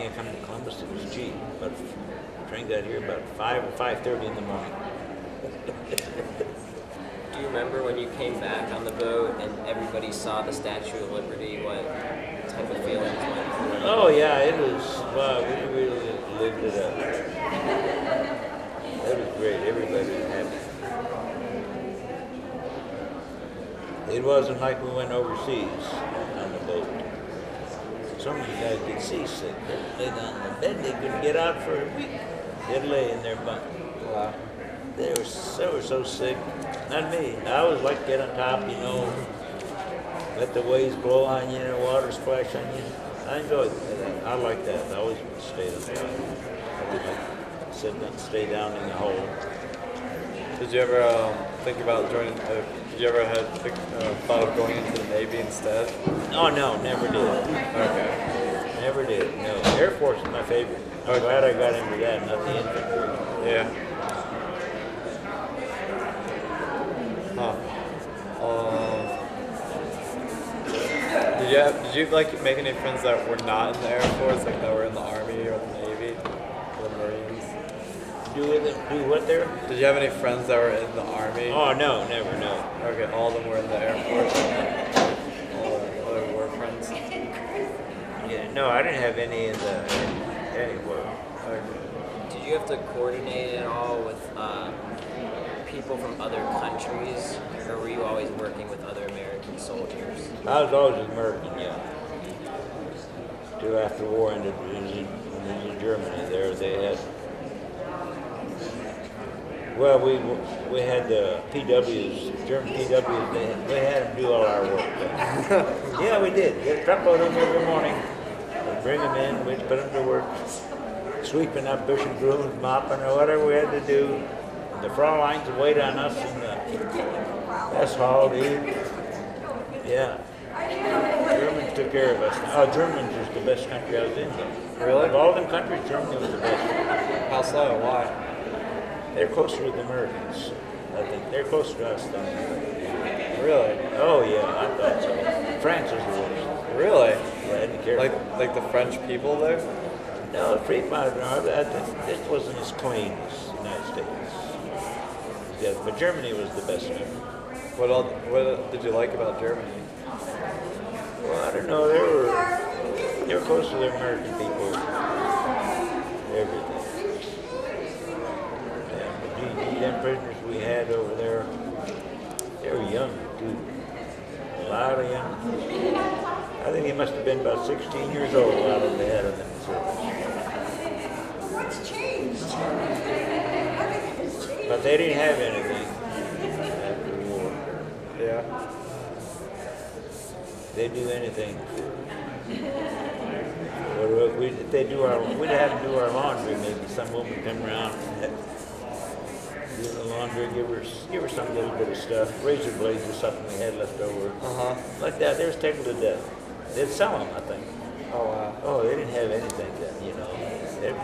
Yeah, coming to Columbus, it was cheap, but the train got here about 5 or 5:30 in the morning. Do you remember when you came back on the boat and everybody saw the Statue of Liberty? What type of feelings went through it? Oh yeah, it was. Wow, we really lived it up. That was great. Everybody was happy. It wasn't like we went overseas on the boat. Some of the guys get seasick. They laid on the bed. They couldn't get out for a week. They'd lay in their bunk. Wow. They were so sick. Not me. I always like to get on top, let the waves blow on you and the water splash on you. I enjoyed that. I like that. I always stayed on top. I would like stay down in the hole. Did you ever think about joining? Did you ever thought of going into the Navy instead? Oh no, never did. Okay. Never did. No. Air Force is my favorite. I'm glad I got into that, not the infantry. Yeah. Huh. Did you make any friends that were not in the Air Force, like that were in the Army or the Navy or the Marines? Do what there? Did you have any friends that were in the Army? Oh no, never, no. Okay, all of them were in the Air Force. All other war friends. Yeah, no, I didn't have any anywhere. Okay. Did you have to coordinate at all with people from other countries, or were you always working with other American soldiers? I was always American, yeah. Till after the war ended, when we was in Germany. There they had. Well, we had the PWs, German PWs. We had them do all our work. Yeah, we did. Get a truckload of them every morning. We'd bring them in. We'd put them to work, sweeping up bush and brooms, mopping, or whatever we had to do. The Fraulein's would wait on us in the mess hall to eat. Yeah. Germans took care of us. Oh, Germans was the best country I was in, though. Really? Of all them countries, Germany was the best. How so? Why? They're closer with the Americans. I think they're closer to us than Really? Oh, yeah, I thought so. France was the worst. Really? Yeah, I didn't care. Like the French people there? No, Fremont, this wasn't as clean as the United States. Yeah, but Germany was the best country. What did you like about Germany? Well, I don't know. They were close to the American people. Everything. Yeah, the them prisoners we had over there, they were young too. A lot of young. I think he must have been about 16 years old out of the head of them in service. What's changed? But they didn't have anything after the war. Yeah. They'd do anything. We'd have to do our laundry. Maybe some woman come around, do the laundry, give her some little bit of stuff, razor blades or something they had left over, like that. They was tickled to death. They'd sell them, I think. Oh wow. Oh, they didn't have anything then,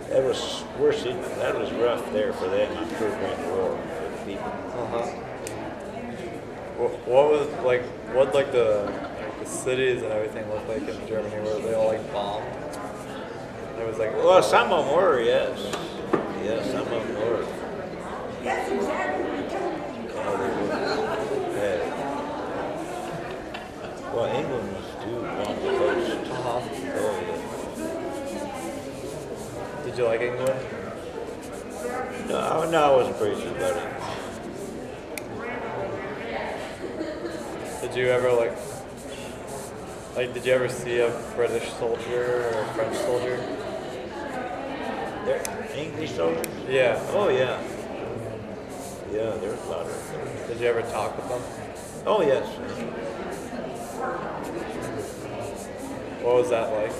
That was worse. That was rough there for them, I'm sure, during the war for the people. What the cities and everything look like in Germany? Were they all like bombed? It was like Well, some of them were, yes. Yeah, some of them were. Yes, exactly. Oh, they were. Yeah. Well, England was too along the coast. Oh, yeah. Did you like England? No, I wasn't crazy about it. Did you ever did you ever see a British soldier or a French soldier? They're English soldiers? Yeah. Oh, yeah. Yeah, there's a lot of them. Did you ever talk with them? Oh, yes. What was that like?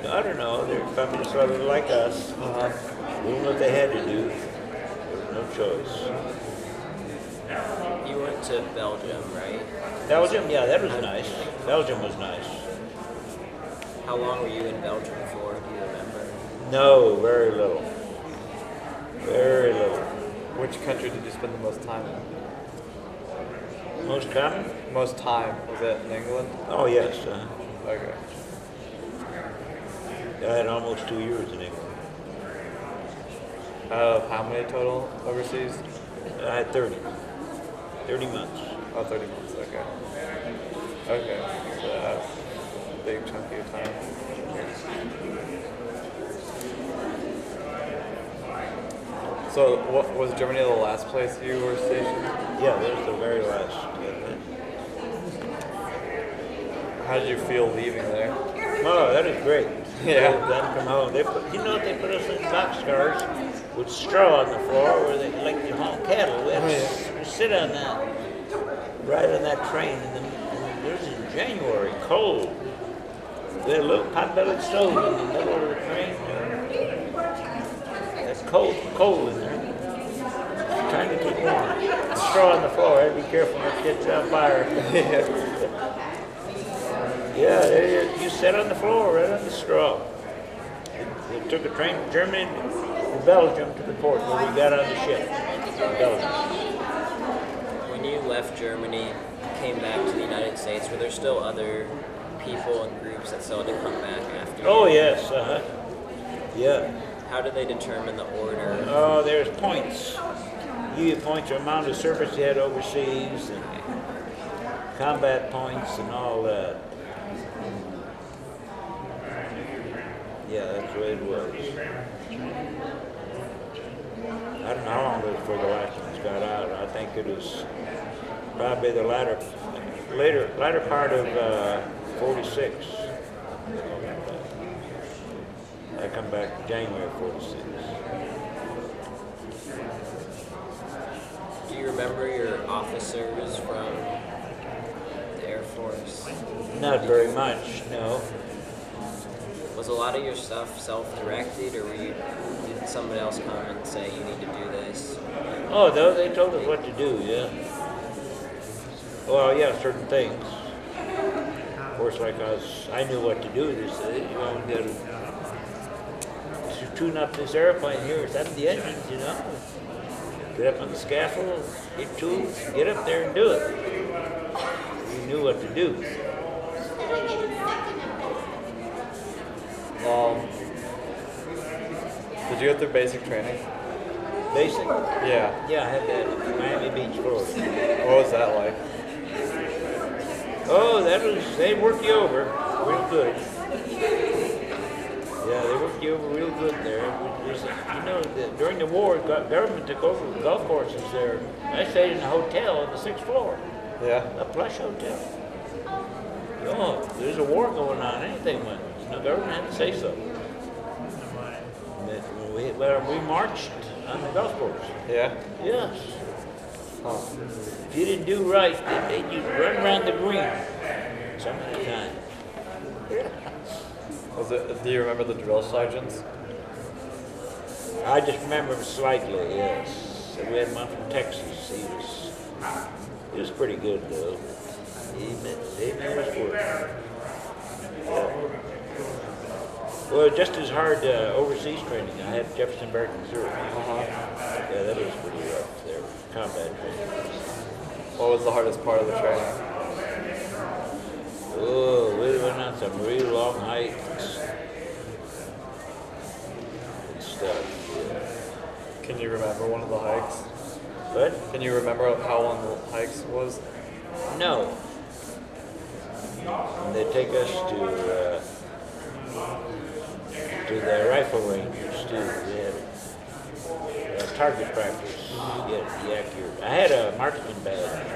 I don't know. They're probably sort of like us. Doing what they had to do. There was no choice. You went to Belgium, right? Belgium? Yeah, that was nice. Belgium was nice. How long were you in Belgium for? Do you remember? No, very little. Very little. Which country did you spend the most time in? Most common? Most time was it in England? Oh, yes. Okay. I had almost 2 years in England. Out of how many total overseas? I had 30. 30 months. Oh, 30 months, okay. Okay, so that's a big chunk of your time. So, what was Germany the last place you were stationed? Yeah, that was the very last. How did you feel leaving there? Oh, that is great. Yeah. Then come home. They put, they put us in boxcars with straw on the floor where they like to haul cattle. We had to sit on that, ride on that train. And it was in January, cold. We had a little pot-bellied stove in the middle of the train. That's cold in there. Trying to keep warm. Straw on the floor. I had to be careful not to catch on fire. Yeah, you sat on the floor, right on the straw. They took a train from Germany to Belgium to the port where we got on the ship in Belgium. When you left Germany, came back to the United States, were there still other people and groups that still had to come back after you? Oh, yes, yeah. How do they determine the order? Oh, there's points. You get points for amount of service you had overseas, and combat points and all that. Yeah, that's the way it was. I don't know how long it was before the last ones got out. I think it was probably the latter part of 46. I come back January 46. Do you remember your officers from the Air Force? Not very much, no. Was a lot of your stuff self-directed, or did somebody else come and say you need to do this? Oh, no, they told us what to do, yeah. Well, yeah, certain things. Of course, like I knew what to do. They said, you got to tune up this airplane here, set up the engines, Get up on the scaffold, get tools, get up there and do it. You knew what to do. Did you go through basic training? Basic? Yeah. Yeah, I had that in Miami Beach, Florida. What was that like? Oh, they worked you over real good. Yeah, they worked you over real good there. During the war, government took over the golf courses there. I stayed in a hotel on the 6th floor. Yeah. A plush hotel. Oh, there's a war going on, anything went. The government had to say so. We marched on the golf course. Yeah? Yes. Huh. If you didn't do right, they'd run around the green some of the time. Do you remember the drill sergeants? I just remember him slightly, yes. We had one from Texas. He was pretty good, though. He knew his work. Yeah. Well, just as hard overseas training. I had Jefferson Barracks, Missouri. Yeah, that was pretty rough there. Combat training. What was the hardest part of the training? Oh, we went on some real long hikes and stuff. Yeah. Can you remember one of the hikes? What? Can you remember how long the hikes was? No. And they take us to the rifle ranges too. They had target practice. Be accurate. I had a marksman badge.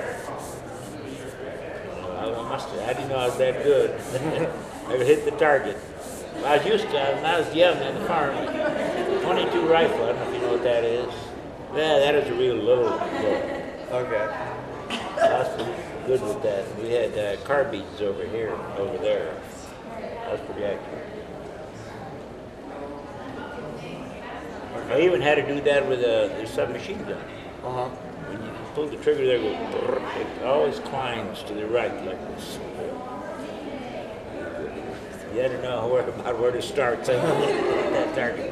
I didn't know I was that good. I could hit the target. I was used to it when I was young on the farm. 22 rifle. I don't know if you know what that is. Yeah, that is a real little gun. Okay. I was pretty good with that. We had carbines over there. I was pretty accurate. I even had to do that with a submachine gun. When you pull the trigger there, it always climbs to the right like this. You had to know where to start so you could hit that target.